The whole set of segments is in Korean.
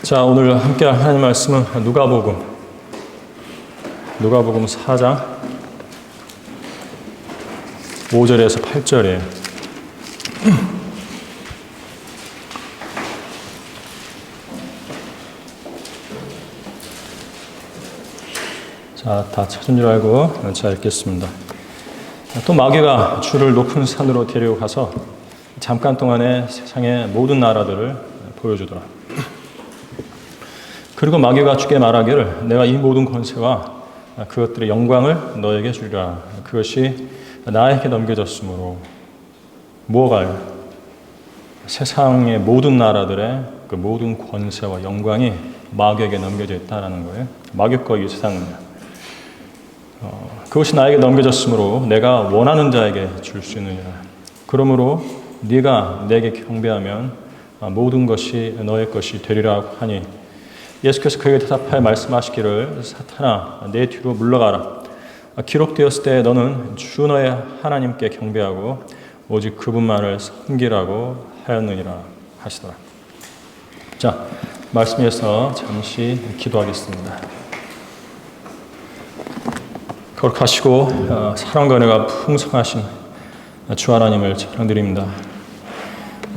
자, 오늘 함께 할 하나님 말씀은 누가복음 4장 5절에서 8절이에요. 자, 다 찾은 줄 알고 자 읽겠습니다. 또 마귀가 주를 높은 산으로 데리고 가서 잠깐 동안에 세상의 모든 나라들을 보여주더라. 그리고 마귀가 주께 말하기를 내가 이 모든 권세와 그것들의 영광을 너에게 주리라. 그것이 나에게 넘겨졌으므로 무엇가요? 세상의 모든 나라들의 그 모든 권세와 영광이 마귀에게 넘겨져 있다는 거예요. 마귀 거 이 세상은요. 그것이 나에게 넘겨졌으므로 내가 원하는 자에게 줄 수 있느니라. 그러므로 네가 내게 경배하면 모든 것이 너의 것이 되리라고 하니 예수께서 그에게 대답하여 말씀하시기를 사탄아 내 뒤로 물러가라. 기록되었을 때 너는 주 너의 하나님께 경배하고 오직 그분만을 섬기라고 하였느니라 하시더라. 자, 말씀에서 잠시 기도하겠습니다. 거룩하시고 사랑과 은혜가 풍성하신 주 하나님을 찬양드립니다.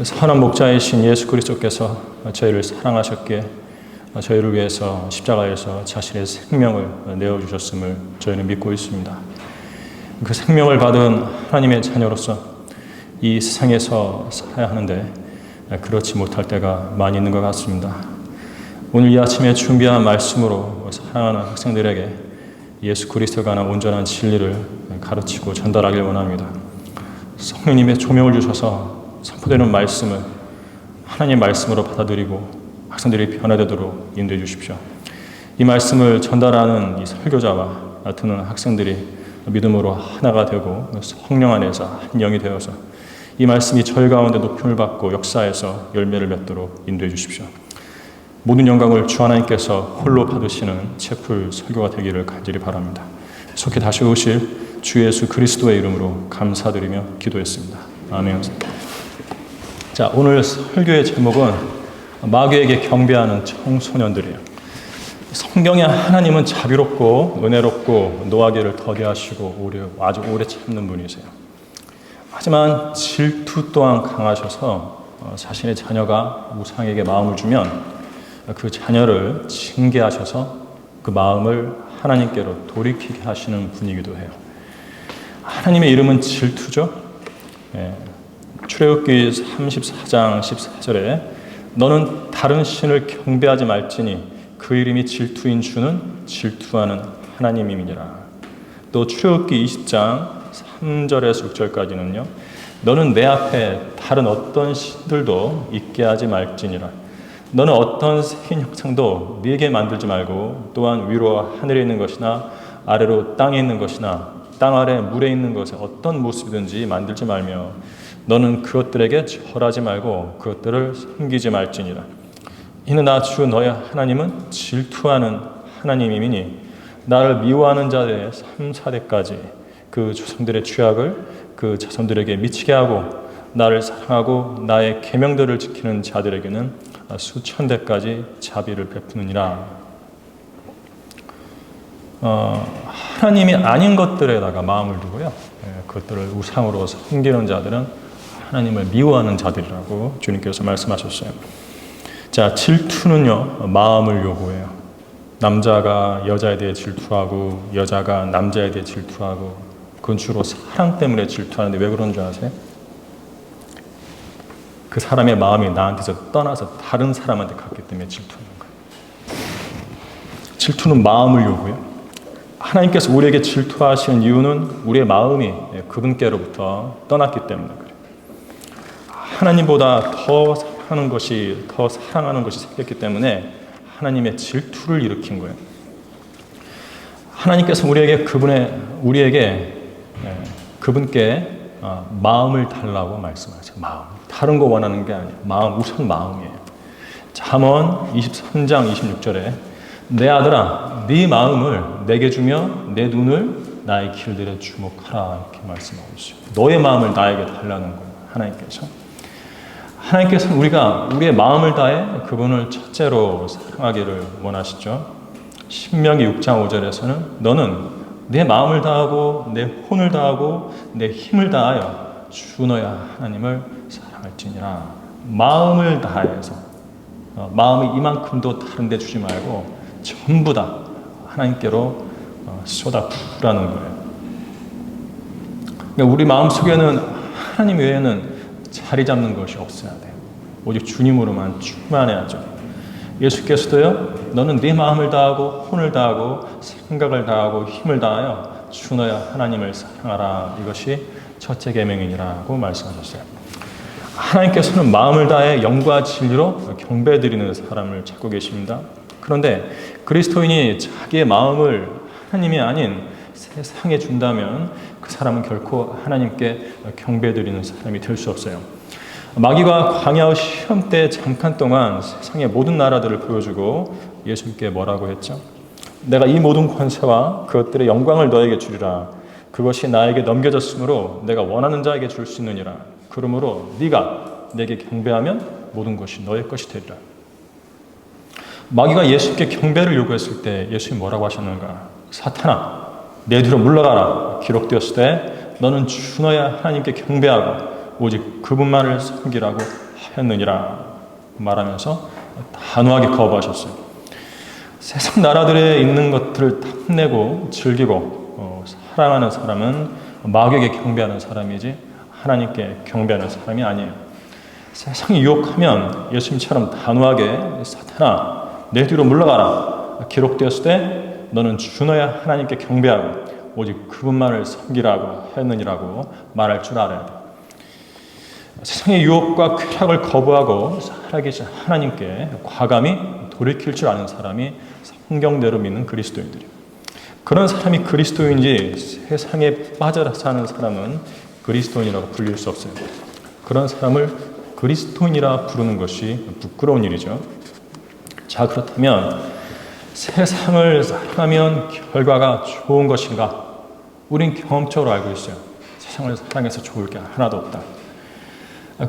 선한 목자이신 예수 그리스도께서 저희를 사랑하셨기에 저희를 위해서 십자가에서 자신의 생명을 내어주셨음을 저희는 믿고 있습니다. 그 생명을 받은 하나님의 자녀로서 이 세상에서 살아야 하는데 그렇지 못할 때가 많이 있는 것 같습니다. 오늘 이 아침에 준비한 말씀으로 사랑하는 학생들에게 예수 그리스도에 관한 온전한 진리를 가르치고 전달하길 원합니다. 성령님의 조명을 주셔서 선포되는 말씀을 하나님의 말씀으로 받아들이고 학생들이 변화되도록 인도해 주십시오. 이 말씀을 전달하는 이 설교자와 듣는 학생들이 믿음으로 하나가 되고 성령 안에서 한 영이 되어서 이 말씀이 저희 가운데 높임을 받고 역사에서 열매를 맺도록 인도해 주십시오. 모든 영광을 주 하나님께서 홀로 받으시는 채플 설교가 되기를 간절히 바랍니다. 속히 다시 오실 주 예수 그리스도의 이름으로 감사드리며 기도했습니다. 아멘. 자, 오늘 설교의 제목은 마귀에게 경배하는 청소년들이에요. 성경의 하나님은 자비롭고 은혜롭고 노하기를 더디하시고 아주 오래 참는 분이세요. 하지만 질투 또한 강하셔서 자신의 자녀가 우상에게 마음을 주면 그 자녀를 징계하셔서 그 마음을 하나님께로 돌이키게 하시는 분이기도 해요. 하나님의 이름은 질투죠. 출애굽기 34장 14절에 너는 다른 신을 경배하지 말지니 그 이름이 질투인 주는 질투하는 하나님임이니라. 또 출애굽기 20장 3절에서 6절까지는요. 너는 내 앞에 다른 어떤 신들도 있게 하지 말지니라. 너는 어떤 새긴 형상도 네게 만들지 말고 또한 위로 하늘에 있는 것이나 아래로 땅에 있는 것이나 땅 아래 물에 있는 것에 어떤 모습이든지 만들지 말며 너는 그것들에게 절하지 말고 그것들을 섬기지 말지니라. 이는 나 주 너의 하나님은 질투하는 하나님이니 나를 미워하는 자들의 3, 4대까지 그 조상들의 죄악을 그 자손들에게 미치게 하고 나를 사랑하고 나의 계명들을 지키는 자들에게는 수천 대까지 자비를 베푸느니라. 하나님이 아닌 것들에다가 마음을 두고요. 그것들을 우상으로 섬기는 자들은 하나님을 미워하는 자들이라고 주님께서 말씀하셨어요. 자, 질투는요, 마음을 요구해요. 남자가 여자에 대해 질투하고 여자가 남자에 대해 질투하고 그건 주로 사랑 때문에 질투하는데 왜 그런 줄 아세요? 그 사람의 마음이 나한테서 떠나서 다른 사람한테 갔기 때문에 질투하는 거예요. 질투는 마음을 요구해요. 하나님께서 우리에게 질투하시는 이유는 우리의 마음이 그분께로부터 떠났기 때문에 그래요. 하나님보다 더 사랑하는 것이 생겼기 때문에 하나님의 질투를 일으킨 거예요. 하나님께서 우리에게 그분께 마음을 달라고 말씀하세요. 마음. 다른 거 원하는 게 아니에요. 마음, 우선 마음이에요. 잠언 23장 26절에 내 아들아, 네 마음을 내게 주며 내 눈을 나의 길들에 주목하라 이렇게 말씀하고 있어요. 너의 마음을 나에게 달라는 거예요. 하나님께서. 하나님께서는 우리가 우리의 마음을 다해 그분을 첫째로 사랑하기를 원하시죠. 신명기 6장 5절에서는 너는 내 마음을 다하고 내 혼을 다하고 내 힘을 다하여 주 너의 하나님을 사랑할지니라. 마음을 다해서 마음이 이만큼도 다른 데 주지 말고 전부 다 하나님께로 쏟아부으라는 거예요. 그러니까 우리 마음속에는 하나님 외에는 자리 잡는 것이 없어야 돼요. 오직 주님으로만 충만해야죠. 예수께서도요, 너는 네 마음을 다하고 혼을 다하고 생각을 다하고 힘을 다하여 주 너의 하나님을 사랑하라. 이것이 첫째 계명이니라고 말씀하셨어요. 하나님께서는 마음을 다해 영과 진리로 경배드리는 사람을 찾고 계십니다. 그런데 그리스도인이 자기의 마음을 하나님이 아닌 세상에 준다면 그 사람은 결코 하나님께 경배드리는 사람이 될 수 없어요. 마귀가 광야 시험 때 잠깐 동안 세상의 모든 나라들을 보여주고 예수님께 뭐라고 했죠? 내가 이 모든 권세와 그것들의 영광을 너에게 주리라. 그것이 나에게 넘겨졌으므로 내가 원하는 자에게 줄 수 있느니라. 그러므로 네가 내게 경배하면 모든 것이 너의 것이 되리라. 마귀가 예수님께 경배를 요구했을 때 예수님이 뭐라고 하셨는가? 사탄아, 내 뒤로 물러가라. 기록되었을 때 너는 주 너의 하나님께 경배하고 오직 그분만을 섬기라고 하였느니라 말하면서 단호하게 거부하셨어요. 세상 나라들에 있는 것들을 탐내고 즐기고 사랑하는 사람은 마귀에게 경배하는 사람이지 하나님께 경배하는 사람이 아니에요. 세상이 유혹하면 예수님처럼 단호하게 사탄아 내 뒤로 물러가라. 기록되었을 때 너는 주 너의 하나님께 경배하고 오직 그분만을 섬기라고 하였느니라고 말할 줄 알아야 돼요. 세상의 유혹과 쾌락을 거부하고 살아계신 하나님께 과감히 돌이킬 줄 아는 사람이 성경대로 믿는 그리스도인들이에요. 그런 사람이 그리스도인지 세상에 빠져 사는 사람은 그리스도인이라고 불릴 수 없어요. 그런 사람을 그리스도인이라 부르는 것이 부끄러운 일이죠. 자, 그렇다면 세상을 사랑하면 결과가 좋은 것인가? 우린 경험적으로 알고 있어요. 세상을 사랑해서 좋을 게 하나도 없다.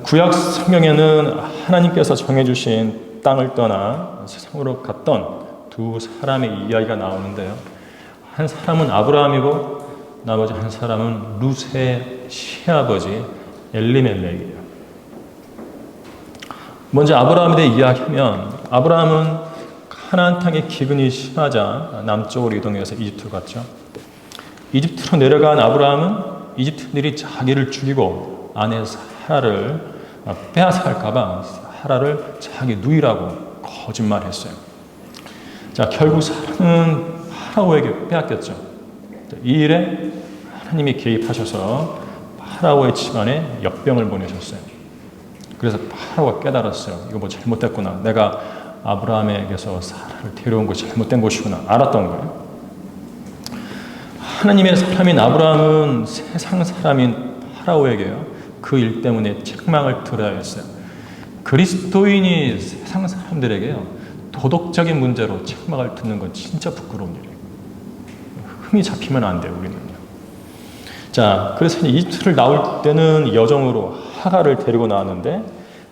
구약 성경에는 하나님께서 정해주신 땅을 떠나 세상으로 갔던 두 사람의 이야기가 나오는데요. 한 사람은 아브라함이고 나머지 한 사람은 룻의 시아버지 엘리멜렉이에요. 먼저 아브라함에 대해 이야기하면 아브라함은 가나안 땅의 기근이 심하자 남쪽으로 이동해서 이집트로 갔죠. 이집트로 내려간 아브라함은 이집트인들이 자기를 죽이고 아내 사라를 빼앗아갈까봐 사라를 자기 누이라고 거짓말했어요. 자, 결국 사라는 파라오에게 빼앗겼죠. 이 일에 하나님이 개입하셔서 파라오의 집안에 역병을 보내셨어요. 그래서 파라오가 깨달았어요. 이거 뭐 잘못됐구나. 내가 아브라함에게서 사라를 데려온 거 잘못된 것이구나. 알았던 거예요. 하나님의 사람인 아브라함은 세상 사람인 파라오에게요. 그 일 때문에 책망을 들어야 했어요. 그리스도인이 세상 사람들에게요. 도덕적인 문제로 책망을 듣는 건 진짜 부끄러운 일이에요. 흠이 잡히면 안 돼요, 우리는요. 자, 그래서 이집트를 나올 때는 여정으로 하가를 데리고 나왔는데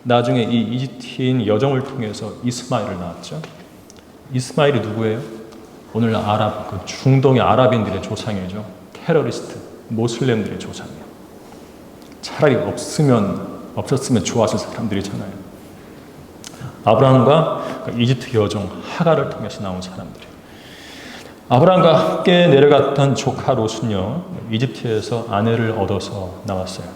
나중에 이 이집트인 여정을 통해서 이스마엘을 낳았죠. 이스마엘이 누구예요? 오늘 아랍, 그 중동의 아랍인들의 조상이죠. 테러리스트, 모슬렘들의 조상이에요. 차라리 없었으면 좋았을 사람들이잖아요. 아브라함과 이집트 여정 하가를 통해서 나온 사람들이에요. 아브라함과 함께 내려갔던 조카 롯은요, 이집트에서 아내를 얻어서 나왔어요.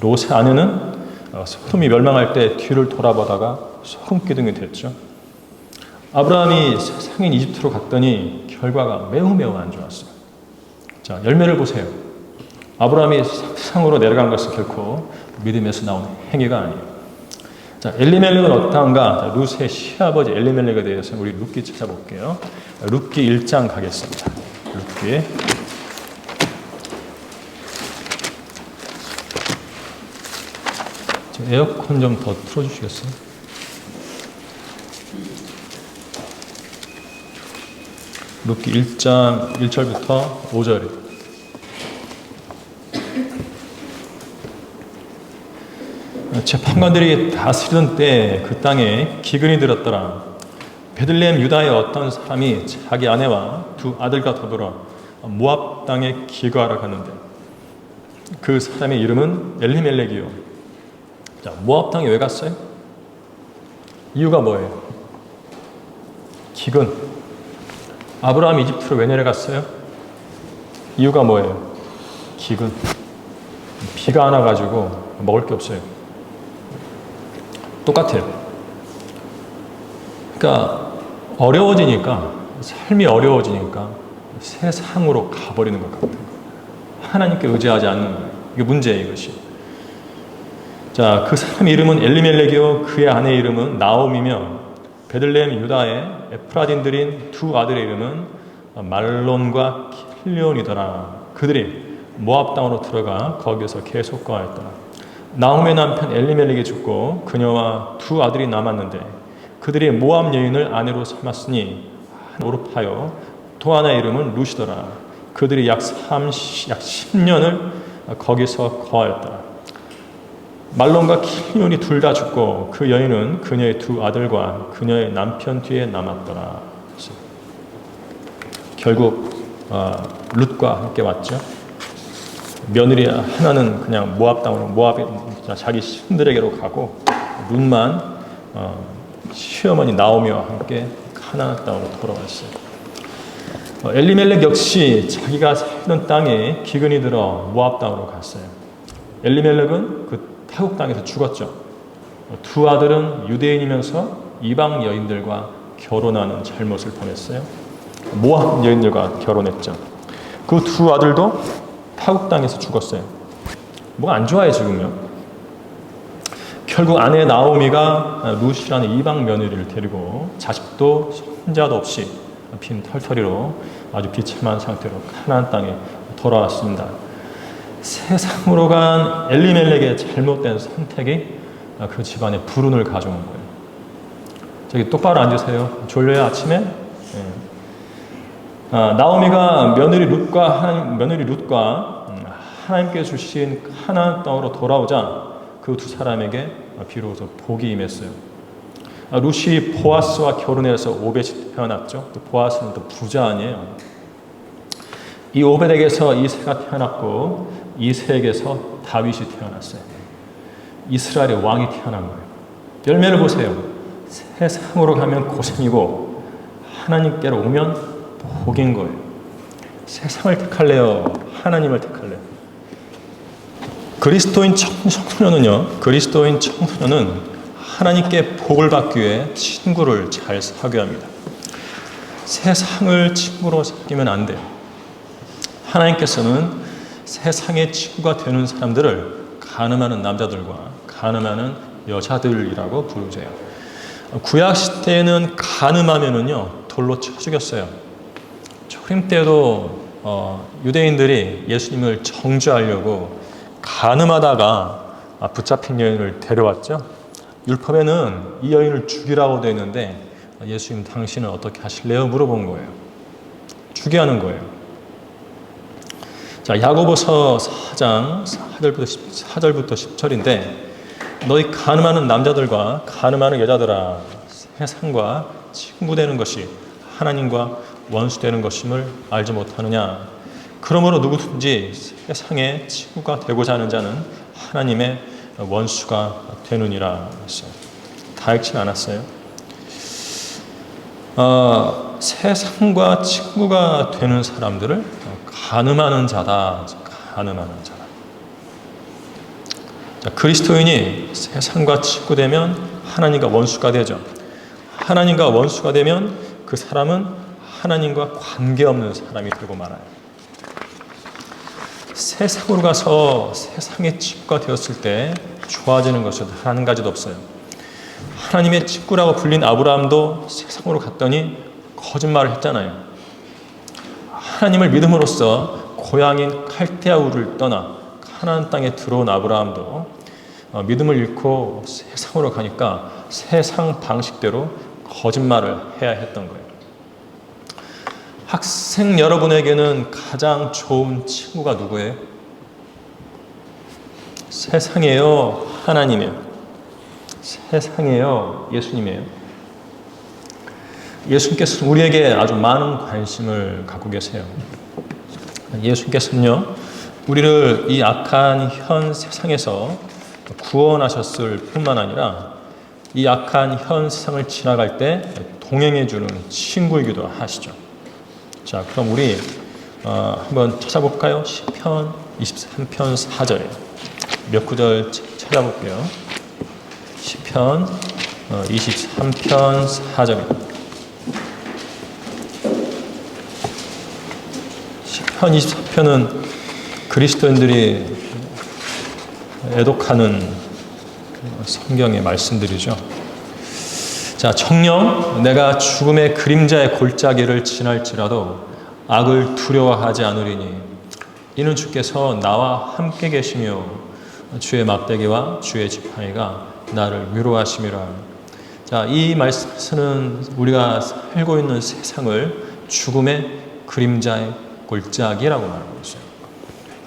롯의 아내는 소돔이 멸망할 때 뒤를 돌아보다가 소금 기둥이 됐죠. 아브라함이 세상인 이집트로 갔더니 결과가 매우 안 좋았어요. 자, 열매를 보세요. 아브라함이 세상으로 내려간 것은 결코 믿음에서 나온 행위가 아니에요. 자, 엘리멜렉은 어떠한가? 룻의 시아버지 엘리멜렉에 대해서 우리 룻기 찾아볼게요. 룻기 1장 가겠습니다. 룻기. 에어컨 좀 더 틀어주시겠어요? 룻기 1장 1절부터 5절이에요. 재판관들이 다스리던 때 그 땅에 기근이 들었더라. 베들레헴 유다의 어떤 사람이 자기 아내와 두 아들과 더불어 모압 땅에 기거하러 갔는데 그 사람의 이름은 엘리멜렉이요. 자, 모압 땅에 왜 갔어요? 이유가 뭐예요? 기근. 아브라함이 이집트로 왜 내려갔어요? 이유가 뭐예요? 기근. 비가 안 와가지고 먹을 게 없어요. 똑같아요. 그러니까 어려워지니까, 삶이 어려워지니까 세상으로 가버리는 것 같아요. 하나님께 의지하지 않는 거예요. 이게 문제예요, 이것이. 자, 그 사람 이름은 엘리멜렉이요, 그의 아내 이름은 나옴이며 베들레헴 유다의 에프라딘들인 두 아들의 이름은 말론과 킬리온이더라. 그들이 모압 땅으로 들어가 거기서 계속 거하였더라. 나홈의 남편 엘리멜렉이 죽고 그녀와 두 아들이 남았는데 그들이 모압 여인을 아내로 삼았으니 오르파요 또 하나의 이름은 루시더라. 그들이 약 10년을 거기서 거하였더라. 말론과 킬리온이 둘 다 죽고 그 여인은 그녀의 두 아들과 그녀의 남편 뒤에 남았더라. 결국 룻과 함께 왔죠. 며느리 하나는 그냥 모압 땅으로 모압에 자기 신들에게로 가고 룻만 시어머니 나오미와 함께 가나안 땅으로 돌아왔어요. 엘리멜렉 역시 자기가 살던 땅에 기근이 들어 모압 땅으로 갔어요. 엘리멜렉은 그 타국 땅에서 죽었죠. 두 아들은 유대인이면서 이방 여인들과 결혼하는 잘못을 범했어요. 모압 여인들과 결혼했죠. 그 두 아들도 타국 땅에서 죽었어요. 뭐가 안 좋아요, 지금요. 결국 아내 나오미가 룻이라는 이방 며느리를 데리고 자식도 손자도 없이 빈 털터리로 아주 비참한 상태로 가나안 땅에 돌아왔습니다. 세상으로 간 엘리멜렉의 잘못된 선택이 그 집안에 불운을 가져온 거예요. 저기 똑바로 앉으세요. 졸려요, 아침에? 나오미가 며느리 룻과 하나님께 주신 가나안 땅으로 돌아오자 그 두 사람에게 비로소 복이 임했어요. 룻이 보아스와 결혼해서 오벳이 태어났죠. 보아스는 또 부자 아니에요. 이 오벳에게서 이새가 태어났고 이새에게서 다윗이 태어났어요. 이스라엘의 왕이 태어난 거예요. 열매를 보세요. 세상으로 가면 고생이고 하나님께로 오면 복인 거예요. 세상을 택할래요? 하나님을 택할래요? 그리스도인 청소년은 하나님께 복을 받기 위해 친구를 잘 사귀어야 합니다. 세상을 친구로 사귀면 안 돼요. 하나님께서는 세상의 친구가 되는 사람들을 가늠하는 남자들과 가늠하는 여자들이라고 부르세요. 구약 시대에는 가늠하면은요 돌로 쳐 죽였어요. 초림 때도 유대인들이 예수님을 정죄하려고 가늠하다가 붙잡힌 여인을 데려왔죠. 율법에는 이 여인을 죽이라고 되어 있는데 예수님 당신은 어떻게 하실래요? 물어본 거예요. 죽게 하는 거예요. 자, 야고보서 4장 4절부터 10절인데 너희 가늠하는 남자들과 가늠하는 여자들아 세상과 친구 되는 것이 하나님과 원수 되는 것임을 알지 못하느냐. 그러므로 누구든지 세상의 친구가 되고자 하는 자는 하나님의 원수가 되느니라 했어요. 다 읽진 않았어요. 세상과 친구가 되는 사람들을 가늠하는 자다. 가늠하는 자다. 자, 그리스도인이 세상과 친구 되면 하나님과 원수가 되죠. 하나님과 원수가 되면 그 사람은 하나님과 관계없는 사람이 되고 말아요. 세상으로 가서 세상의 친구가 되었을 때 좋아지는 것은 한 가지도 없어요. 하나님의 친구라고 불린 아브라함도 세상으로 갔더니 거짓말을 했잖아요. 하나님을 믿음으로써 고향인 칼데아 우르를 떠나 가나안 땅에 들어온 아브라함도 믿음을 잃고 세상으로 가니까 세상 방식대로 거짓말을 해야 했던 거예요. 학생 여러분에게는 가장 좋은 친구가 누구예요? 세상이에요? 하나님이에요? 세상이에요? 예수님이에요? 예수님께서는 우리에게 아주 많은 관심을 갖고 계세요. 예수님께서는요, 우리를 이 악한 현 세상에서 구원하셨을 뿐만 아니라 이 악한 현 세상을 지나갈 때 동행해주는 친구이기도 하시죠. 자, 그럼 우리 한번 찾아볼까요? 시편 23편 4절 몇 구절 찾아볼게요. 시편 23편 4절입니다. 시편 24편은 그리스도인들이 애독하는 성경의 말씀들이죠. 자, 청령 내가 죽음의 그림자의 골짜기를 지날지라도 악을 두려워하지 않으리니 이는 주께서 나와 함께 계시며 주의 막대기와 주의 지팡이가 나를 위로하심이라. 자, 이 말씀에서는 우리가 살고 있는 세상을 죽음의 그림자의 골짜기라고 말하고 있어요.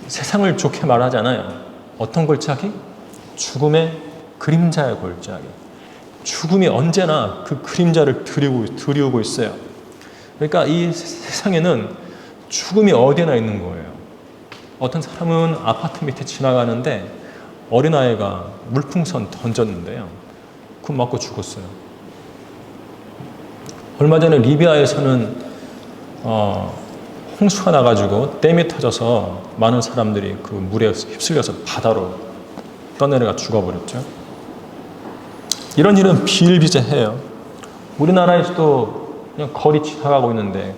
세상을 좋게 말하잖아요. 어떤 골짜기? 죽음의 그림자의 골짜기. 죽음이 언제나 그 그림자를 드리우고 있어요. 그러니까 이 세상에는 죽음이 어디나 있는 거예요. 어떤 사람은 아파트 밑에 지나가는데 어린아이가 물풍선 던졌는데요. 그거 맞고 죽었어요. 얼마 전에 리비아에서는 홍수가 나가지고 댐이 터져서 많은 사람들이 그 물에 휩쓸려서 바다로 떠내려가 죽어버렸죠. 이런 일은 비일비재해요. 우리나라에서도 그냥 거리 지나가고 있는데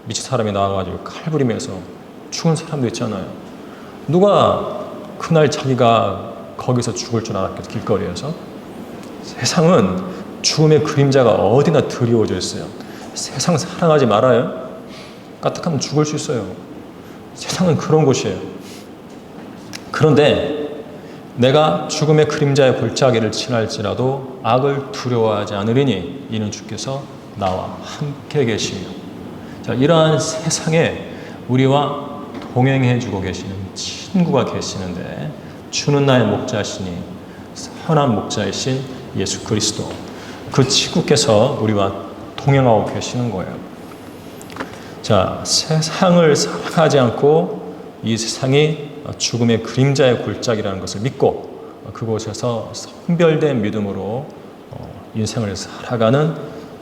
미친 사람이 나와가지고 칼 부리면서 죽은 사람도 있잖아요. 누가 그날 자기가 거기서 죽을 줄 알았겠어, 길거리에서? 세상은 죽음의 그림자가 어디나 드리워져 있어요. 세상 사랑하지 말아요. 까딱하면 죽을 수 있어요. 세상은 그런 곳이에요. 그런데 내가 죽음의 그림자의 골짜기를 지날지라도 악을 두려워하지 않으리니 이는 주께서 나와 함께 계시며. 자, 이러한 세상에 우리와 동행해주고 계시는 친구가 계시는데 주는 나의 목자시니 선한 목자이신 예수 그리스도, 그 친구께서 우리와 동행하고 계시는 거예요. 자, 세상을 사랑하지 않고 이 세상이 죽음의 그림자의 골짜기라는 것을 믿고 그곳에서 선별된 믿음으로 인생을 살아가는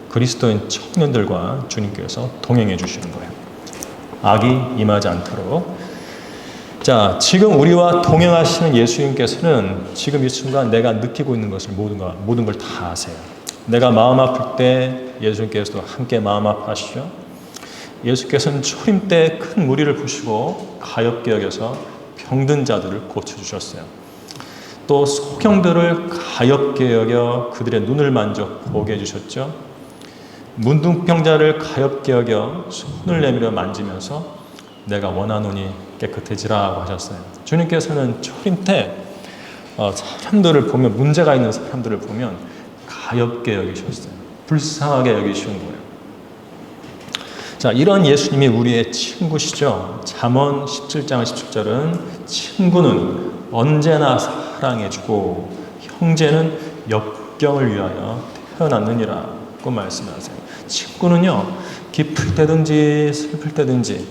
그리스도인 청년들과 주님께서 동행해 주시는 거예요. 악이 임하지 않도록. 자, 지금 우리와 동행하시는 예수님께서는 지금 이 순간 내가 느끼고 있는 것을 모든 걸 다 아세요. 내가 마음 아플 때 예수님께서도 함께 마음 아파하시죠. 예수께서는 초림 때 큰 무리를 보시고 가엾게 여겨서 병든 자들을 고쳐주셨어요. 또 소경들을 가엾게 여겨 그들의 눈을 만져 보게 해주셨죠. 문둥병자를 가엾게 여겨 손을 내밀어 만지면서 내가 원하노니 깨끗해지라고 하셨어요. 주님께서는 초림 때 사람들을 보면, 문제가 있는 사람들을 보면 가엾게 여기셨어요. 불쌍하게 여기시는 거예요. 자, 이런 예수님이 우리의 친구시죠. 잠언 17장 17절은 친구는 언제나 사랑해주고 형제는 역경을 위하여 태어났느니라고 말씀하세요. 친구는요, 기쁠 때든지 슬플 때든지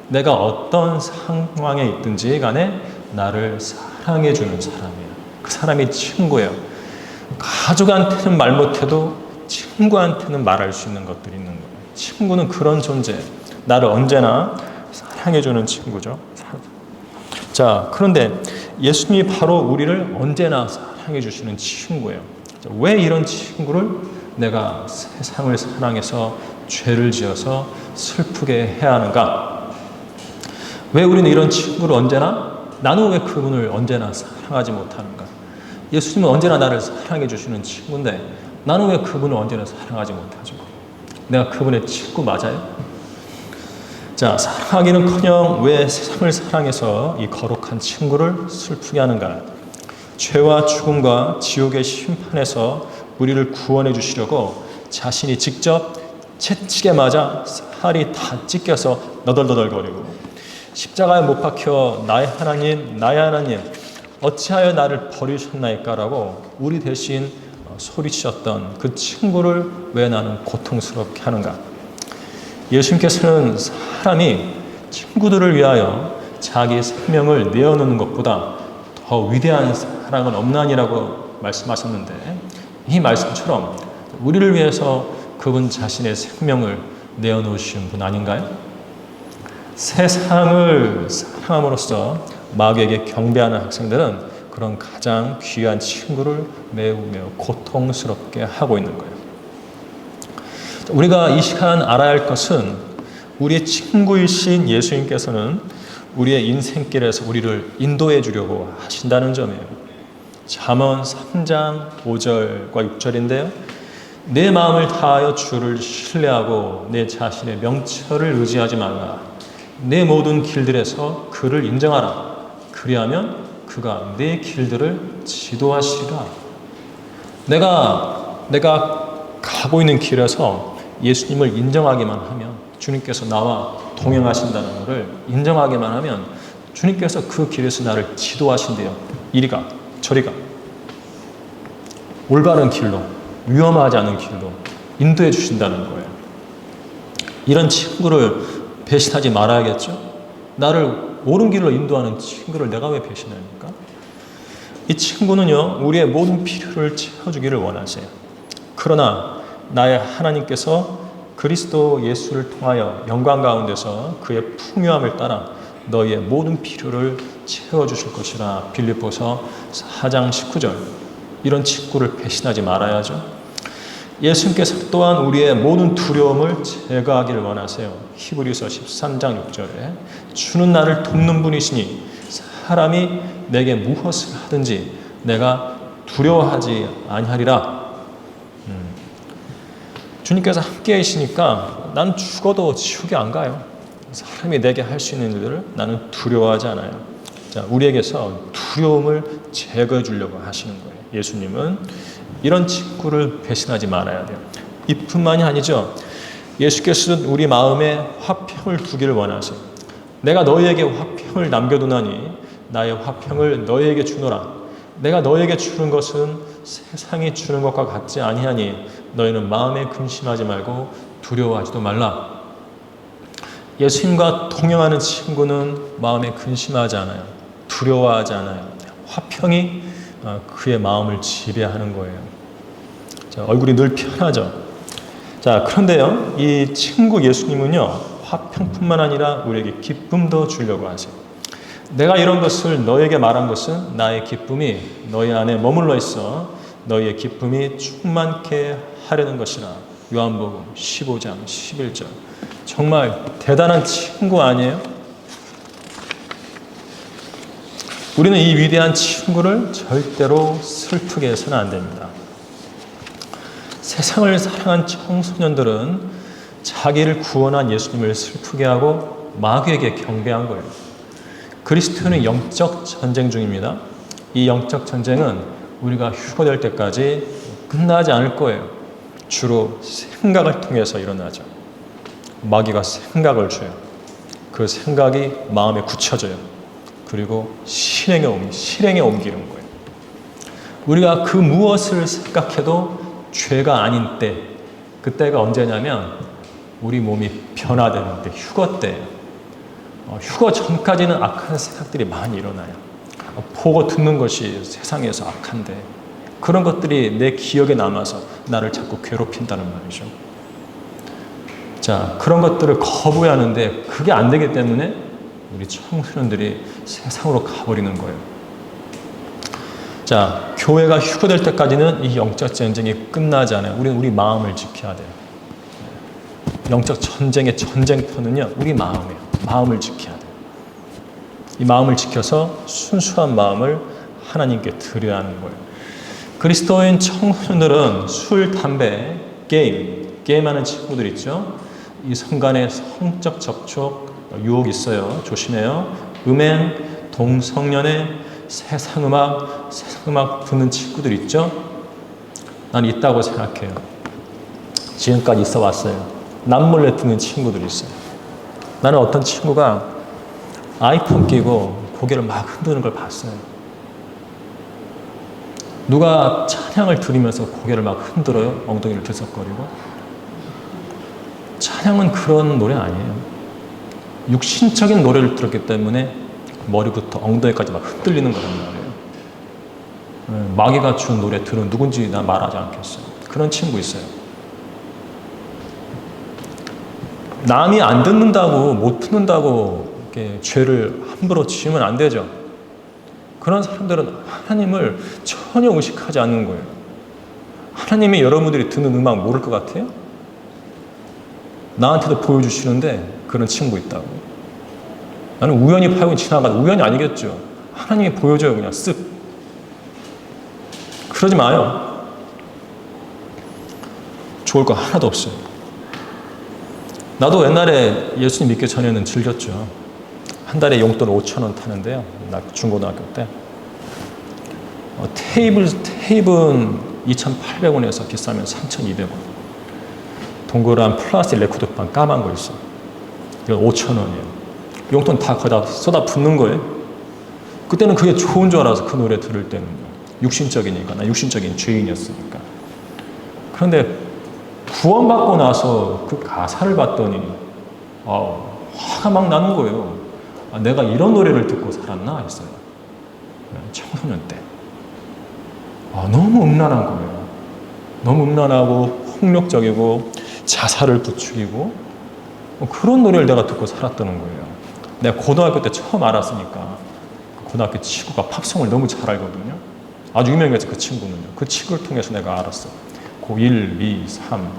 내가 어떤 상황에 있든지 간에 나를 사랑해주는 사람이에요. 그 사람이 친구예요. 가족한테는 말 못해도 친구한테는 말할 수 있는 것들이 있는 거예요. 친구는 그런 존재, 나를 언제나 사랑해주는 친구죠. 자, 그런데 예수님이 바로 우리를 언제나 사랑해주시는 친구예요. 자, 왜 이런 친구를 내가 세상을 사랑해서 죄를 지어서 슬프게 해야 하는가? 왜 우리는 이런 친구를 언제나, 나는 왜 그분을 언제나 사랑하지 못하는가? 예수님은 언제나 나를 사랑해 주시는 친구인데 나는 왜 그분을 언제나 사랑하지 못하죠? 내가 그분의 친구 맞아요? 자, 사랑하기는커녕 왜 세상을 사랑해서 이 거룩한 친구를 슬프게 하는가? 죄와 죽음과 지옥의 심판에서 우리를 구원해 주시려고 자신이 직접 채찍에 맞아 살이 다 찢겨서 너덜너덜거리고 십자가에 못 박혀 나의 하나님 어찌하여 나를 버리셨나이까라고 우리 대신 소리치셨던 그 친구를 왜 나는 고통스럽게 하는가? 예수님께서는 사람이 친구들을 위하여 자기 생명을 내어놓는 것보다 더 위대한 사랑은 없나니라고 말씀하셨는데, 이 말씀처럼 우리를 위해서 그분 자신의 생명을 내어놓으신 분 아닌가요? 세상을 사랑함으로써 마귀에게 경배하는 학생들은 그런 가장 귀한 친구를 매우 고통스럽게 하고 있는 거예요. 우리가 이 시간 알아야 할 것은 우리의 친구이신 예수님께서는 우리의 인생길에서 우리를 인도해 주려고 하신다는 점이에요. 잠언 3장 5절과 6절인데요. 내 마음을 다하여 주를 신뢰하고 내 자신의 명철을 의지하지 말라. 내 모든 길들에서 그를 인정하라. 그리하면 그가 내 길들을 지도하시리라. 내가 가고 있는 길에서 예수님을 인정하기만 하면, 주님께서 나와 동행하신다는 것을 인정하기만 하면 주님께서 그 길에서 나를 지도하신대요. 이리가 저리가 올바른 길로, 위험하지 않은 길로 인도해 주신다는 거예요. 이런 친구를 배신하지 말아야겠죠? 나를 옳은 길로 인도하는 친구를 내가 왜 배신합니까? 이 친구는요, 우리의 모든 필요를 채워주기를 원하세요. 그러나 나의 하나님께서 그리스도 예수를 통하여 영광 가운데서 그의 풍요함을 따라 너희의 모든 필요를 채워주실 것이라. 빌립보서 4장 19절. 이런 친구를 배신하지 말아야죠. 예수님께서 또한 우리의 모든 두려움을 제거하기를 원하세요. 히브리서 13장 6절에 주는 나를 돕는 분이시니 사람이 내게 무엇을 하든지 내가 두려워하지 아니하리라. 주님께서 함께 계시니까 나는 죽어도 지옥에 안 가요. 사람이 내게 할 수 있는 일들을 나는 두려워하지 않아요. 자, 우리에게서 두려움을 제거해 주려고 하시는 거예요. 예수님은 이런 친구를 배신하지 말아야 돼요. 이뿐만이 아니죠. 예수께서는 우리 마음에 화평을 두기를 원하세요. 내가 너희에게 화평을 남겨두나니 나의 화평을 너희에게 주노라. 내가 너희에게 주는 것은 세상이 주는 것과 같지 아니하니 너희는 마음에 근심하지 말고 두려워하지도 말라. 예수님과 동행하는 친구는 마음에 근심하지 않아요. 두려워하지 않아요. 화평이 그의 마음을 지배하는 거예요. 자, 얼굴이 늘 편하죠. 자, 그런데요, 이 친구 예수님은요, 화평뿐만 아니라 우리에게 기쁨도 주려고 하세요. 내가 이런 것을 너에게 말한 것은 나의 기쁨이 너희 안에 머물러 있어 너희의 기쁨이 충만케 하려는 것이라. 요한복음 15장 11절. 정말 대단한 친구 아니에요? 우리는 이 위대한 친구를 절대로 슬프게 해서는 안 됩니다. 세상을 사랑한 청소년들은 자기를 구원한 예수님을 슬프게 하고 마귀에게 경배한 거예요. 그리스도인은 영적 전쟁 중입니다. 이 영적 전쟁은 우리가 휴거될 때까지 끝나지 않을 거예요. 주로 생각을 통해서 일어나죠. 마귀가 생각을 줘요. 그 생각이 마음에 굳혀져요. 그리고 실행에 옮기는 거예요. 우리가 그 무엇을 생각해도 죄가 아닌 때, 그때가 언제냐면 우리 몸이 변화되는 때, 휴거 때예요. 휴거 전까지는 악한 생각들이 많이 일어나요. 보고 듣는 것이 세상에서 악한데 그런 것들이 내 기억에 남아서 나를 자꾸 괴롭힌다는 말이죠. 자, 그런 것들을 거부해야 하는데 그게 안 되기 때문에 우리 청소년들이 세상으로 가버리는 거예요. 자, 교회가 휴거될 때까지는 이 영적 전쟁이 끝나지 않아요. 우리는 우리 마음을 지켜야 돼요. 영적 전쟁의 전쟁터는요, 우리 마음이에요. 마음을 지켜야 돼요. 이 마음을 지켜서 순수한 마음을 하나님께 드려야 하는 거예요. 그리스도인 청소년들은 술, 담배, 게임하는 친구들 있죠. 이 성간의 성적 접촉 유혹이 있어요. 조심해요. 음행, 동성연애, 세상 음악 듣는 친구들 있죠. 난 있다고 생각해요. 지금까지 있어 왔어요. 남몰래 듣는 친구들이 있어요. 나는 어떤 친구가 아이폰 끼고 고개를 막 흔드는 걸 봤어요. 누가 찬양을 들으면서 고개를 막 흔들어요? 엉덩이를 들썩거리고? 찬양은 그런 노래 아니에요. 육신적인 노래를 들었기 때문에 머리부터 엉덩이까지 막 흔들리는 거란 말이에요. 마귀가 준 노래 들은 누군지 나 말하지 않겠어요. 그런 친구 있어요. 남이 안 듣는다고, 못 듣는다고 이렇게 죄를 함부로 지으면 안 되죠. 그런 사람들은 하나님을 전혀 의식하지 않는 거예요. 하나님이 여러분들이 듣는 음악 모를 것 같아요? 나한테도 보여주시는데 그런 친구 있다고. 나는 우연히 파고 지나가다 우연이 아니겠죠. 하나님이 보여줘요. 그냥 쓱. 그러지 마요. 좋을 거 하나도 없어요. 나도 옛날에 예수님 믿기 전에는 즐겼죠. 한 달에 용돈 5,000원 타는데요. 나 중고등학교 때. 테이프는 2,800원에서 비싸면 3,200원. 동그란 플라스틱 레코드판 까만 거 있어. 이건 5,000원이에요. 용돈 다 거기다 쏟아 붓는 거예요. 그때는 그게 좋은 줄 알아서 그 노래 들을 때는요. 육신적이니까. 나 육신적인 죄인이었으니까. 그런데 구원받고 나서 그 가사를 봤더니 화가 막 나는 거예요. 내가 이런 노래를 듣고 살았나 했어요. 청소년 때. 너무 음란한 거예요. 너무 음란하고 폭력적이고 자살을 부추기고 그런 노래를 내가 듣고 살았다는 거예요. 내가 고등학교 때 처음 알았으니까 고등학교 친구가 팝송을 너무 잘 알거든요. 아주 유명해서 그 친구는요. 그 친구를 통해서 내가 알았어. 고1, 2, 3,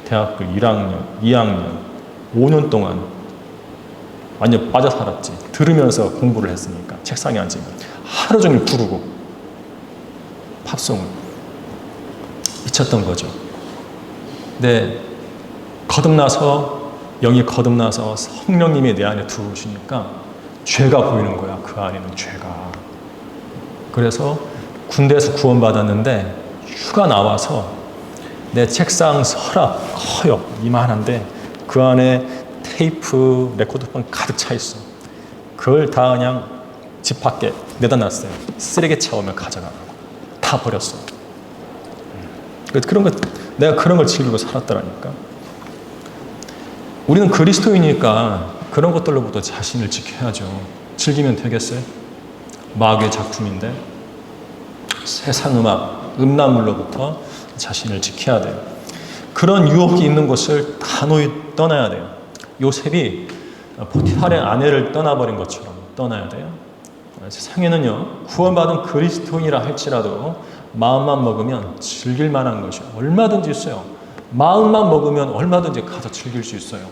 대학교 1학년, 2학년, 5년 동안 완전 빠져 살았지. 들으면서 공부를 했으니까 책상에 앉으면 하루 종일 부르고 팝송을 미쳤던 거죠. 근데 영이 거듭나서 성령님이 내 안에 들어오시니까 죄가 보이는 거야. 그 안에는 죄가. 그래서 군대에서 구원받았는데 휴가 나와서 내 책상 서랍 커요. 이만한데 그 안에 테이프, 레코드판 가득 차 있어. 그걸 다 그냥 집 밖에 내다 놨어요. 쓰레기 차 오면 가져가라고. 다 버렸어. 내가 그런 걸 즐기고 살았더라니까. 우리는 그리스도이니까 그런 것들로부터 자신을 지켜야죠. 즐기면 되겠어요? 마귀의 작품인데 세상 음악, 음란물로부터 자신을 지켜야 돼요. 그런 유혹이 있는 곳을 단호히 떠나야 돼요. 요셉이 포티파의 아내를 떠나버린 것처럼 떠나야 돼요. 세상에는요, 구원받은 그리스도인이라 할지라도 마음만 먹으면 즐길 만한 것이 얼마든지 있어요. 마음만 먹으면 얼마든지 가서 즐길 수 있어요.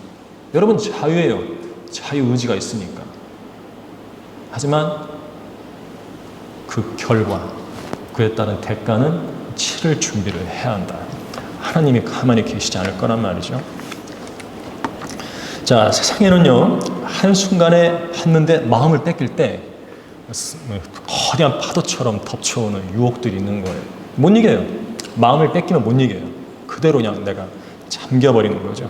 여러분 자유예요. 자유의지가 있으니까. 하지만 그 결과, 그에 따른 대가는 치를 준비를 해야 한다. 하나님이 가만히 계시지 않을 거란 말이죠. 자, 세상에는요, 한순간에 했는데 마음을 뺏길 때 거대한 파도처럼 덮쳐오는 유혹들이 있는 거예요. 못 이겨요. 마음을 뺏기면 못 이겨요. 그대로 그냥 내가 잠겨버리는 거죠.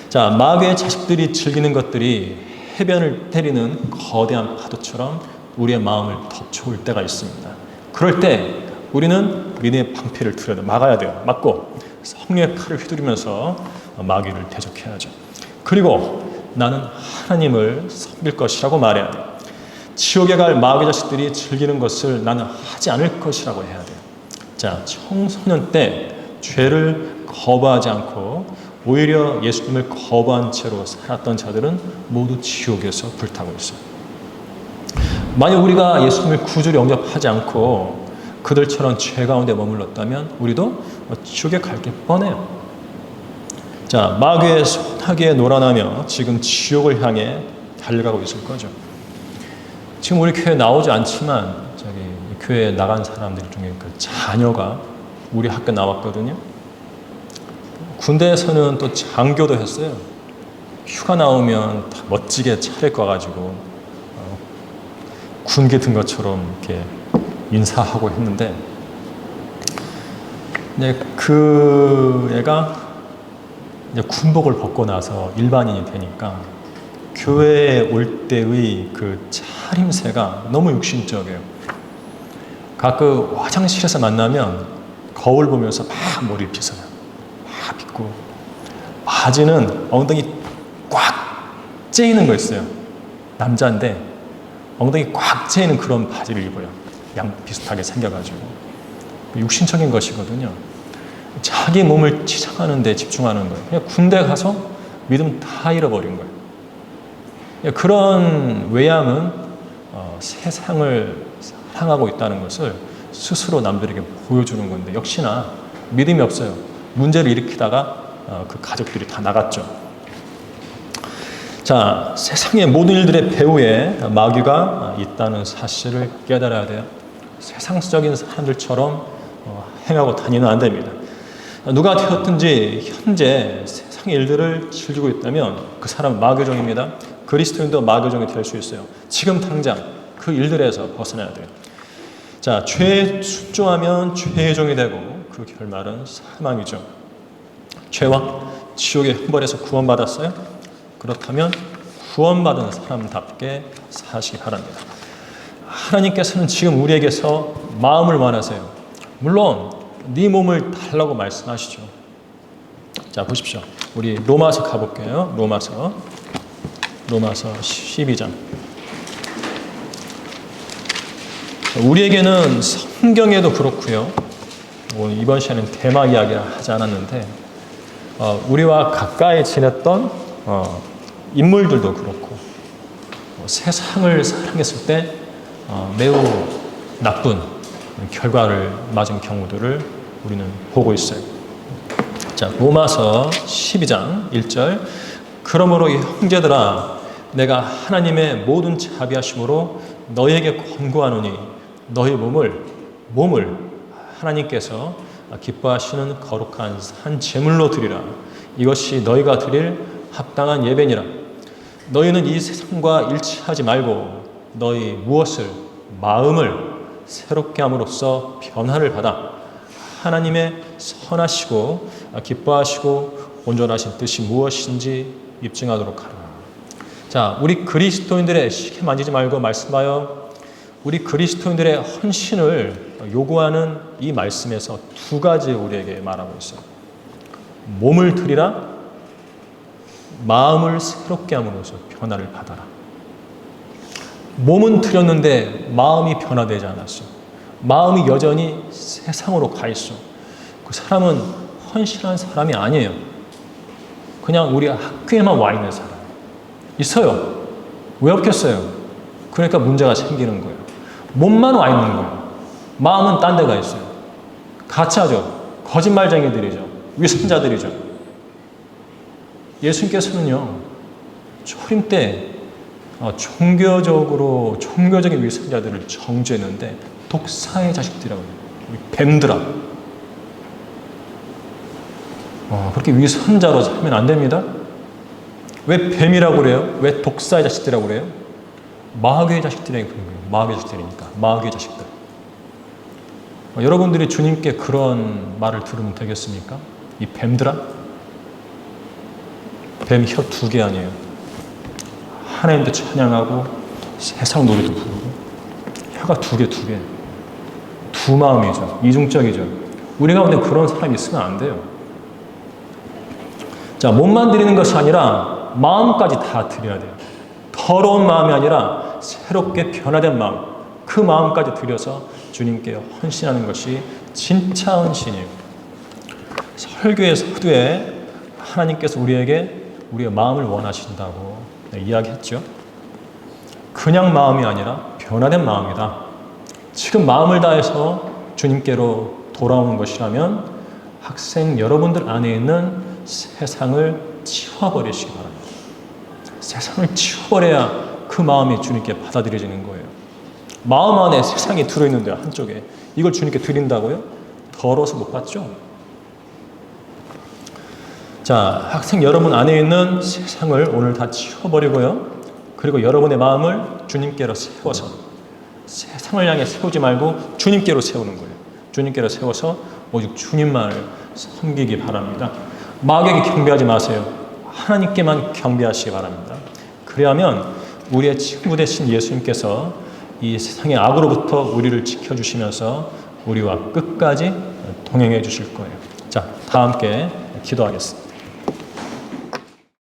자, 마귀의 자식들이 즐기는 것들이 해변을 때리는 거대한 파도처럼 우리의 마음을 덮쳐올 때가 있습니다. 그럴 때 우리는 믿음의 방패를 들여다 막아야 돼요. 막고 성령의 칼을 휘두르면서 마귀를 대적해야죠. 그리고 나는 하나님을 섬길 것이라고 말해야 돼요. 지옥에 갈 마귀 자식들이 즐기는 것을 나는 하지 않을 것이라고 해야 돼요. 자, 청소년 때 죄를 거부하지 않고 오히려 예수님을 거부한 채로 살았던 자들은 모두 지옥에서 불타고 있어요. 만약 우리가 예수님을 구주로 영접하지 않고 그들처럼 죄 가운데 머물렀다면 우리도 지옥에 갈 게 뻔해요. 자, 마귀의 소나기에 놀아나며 지금 지옥을 향해 달려가고 있을 거죠. 지금 우리 교회 나오지 않지만 교회에 나간 사람들 중에 그 자녀가 우리 학교 나왔거든요. 군대에서는 또 장교도 했어요. 휴가 나오면 다 멋지게 차려입고 와가지고 군기 든 것처럼 이렇게 인사하고 했는데, 그 애가 이제 군복을 벗고 나서 일반인이 되니까 교회에 올 때의 그 차림새가 너무 육신적이에요. 가끔 화장실에서 만나면 거울 보면서 막 머리를 빗어요. 막 빗고 바지는 엉덩이 꽉 째이는 거 있어요. 남자인데 엉덩이 꽉 째이는 그런 바지를 입어요. 양 비슷하게 생겨가지고. 육신적인 것이거든요. 자기 몸을 치장하는 데 집중하는 거예요. 그냥 군대 가서 믿음 다 잃어버린 거예요. 그런 외양은 세상을 사랑하고 있다는 것을 스스로 남들에게 보여주는 건데, 역시나 믿음이 없어요. 문제를 일으키다가 그 가족들이 다 나갔죠. 자, 세상의 모든 일들의 배후에 마귀가 있다는 사실을 깨달아야 돼요. 세상적인 사람들처럼 행하고 다니면 안 됩니다. 누가 되었든지 현재 세상의 일들을 즐기고 있다면 그 사람은 마귀종입니다. 그리스도인도 마귀종이 될 수 있어요. 지금 당장 그 일들에서 벗어나야 돼요. 자, 죄에 순종하면 죄의 종이 되고 그 결말은 사망이죠. 죄와 지옥의 형벌에서 구원받았어요? 그렇다면 구원받은 사람답게 사시기 바랍니다. 하나님께서는 지금 우리에게서 마음을 원하세요. 물론 네 몸을 달라고 말씀하시죠. 자, 보십시오. 우리 로마서 가볼게요. 로마서 12장. 우리에게는 성경에도 그렇고요. 이번 시간에는 대마 이야기를 하지 않았는데 우리와 가까이 지냈던 인물들도 그렇고 세상을 사랑했을 때 매우 나쁜 결과를 맞은 경우들을 우리는 보고 있어요. 자, 로마서 12장 1절. 그러므로 형제들아, 내가 하나님의 모든 자비하심으로 너희에게 권고하노니 너희 몸을 하나님께서 기뻐하시는 거룩한 산 제물로 드리라. 이것이 너희가 드릴 합당한 예배니라. 너희는 이 세상과 일치하지 말고 너희 무엇을 마음을 새롭게 함으로써 변화를 받아 하나님의 선하시고 기뻐하시고 온전하신 뜻이 무엇인지 입증하도록 하라. 자, 우리 그리스도인들의 시계 만지지 말고 말씀 봐요. 우리 그리스도인들의 헌신을 요구하는 이 말씀에서 두 가지 우리에게 말하고 있어요. 몸을 드리라, 마음을 새롭게 함으로써 변화를 받아라. 몸은 드렸는데 마음이 변화되지 않았어. 마음이 여전히 세상으로 가 있어. 그 사람은 헌신한 사람이 아니에요. 그냥 우리 학교에만 와 있는 사람. 있어요. 왜 없겠어요? 그러니까 문제가 생기는 거예요. 몸만 와 있는 거예요. 마음은 딴 데가 있어요. 가짜죠. 거짓말쟁이들이죠. 위선자들이죠. 예수님께서는요, 초림 때 종교적인 위선자들을 정죄했는데 독사의 자식들이라고 해요. 뱀들아. 그렇게 위선자로 살면 안 됩니다. 왜 뱀이라고 그래요? 왜 독사의 자식들이라고 그래요? 마귀의 자식들이라고 그런 거예요. 마귀의 자식들이니까. 마귀의 자식들. 여러분들이 주님께 그런 말을 들으면 되겠습니까? 이 뱀들아? 뱀 혀 2개 아니에요. 하나님도 찬양하고 세상 노래도 부르고 혀가 2개. 두 마음이죠. 이중적이죠. 우리 가운데 그런 사람이 있으면 안 돼요. 자, 몸만 드리는 것이 아니라 마음까지 다 드려야 돼요. 더러운 마음이 아니라 새롭게 변화된 마음, 그 마음까지 드려서 주님께 헌신하는 것이 진짜 헌신이에요. 설교의 서두에 하나님께서 우리에게 우리의 마음을 원하신다고 이야기했죠. 그냥 마음이 아니라 변화된 마음이다. 지금 마음을 다해서 주님께로 돌아오는 것이라면 학생 여러분들 안에 있는 세상을 치워버리시기 바랍니다. 세상을 치워버려야 그 마음이 주님께 받아들여지는 거예요. 마음 안에 세상이 들어있는데 한쪽에 이걸 주님께 드린다고요? 더러워서 못 받죠? 자, 학생 여러분 안에 있는 세상을 오늘 다 치워버리고요. 그리고 여러분의 마음을 주님께로 세워서 세상을 향해 세우지 말고 주님께로 세우는 거예요. 주님께로 세워서 오직 주님만을 섬기기 바랍니다. 마귀에게 경배하지 마세요. 하나님께만 경배하시기 바랍니다. 그래야만 우리의 친구 되신 예수님께서 이 세상의 악으로부터 우리를 지켜주시면서 우리와 끝까지 동행해 주실 거예요. 자, 다 함께 기도하겠습니다.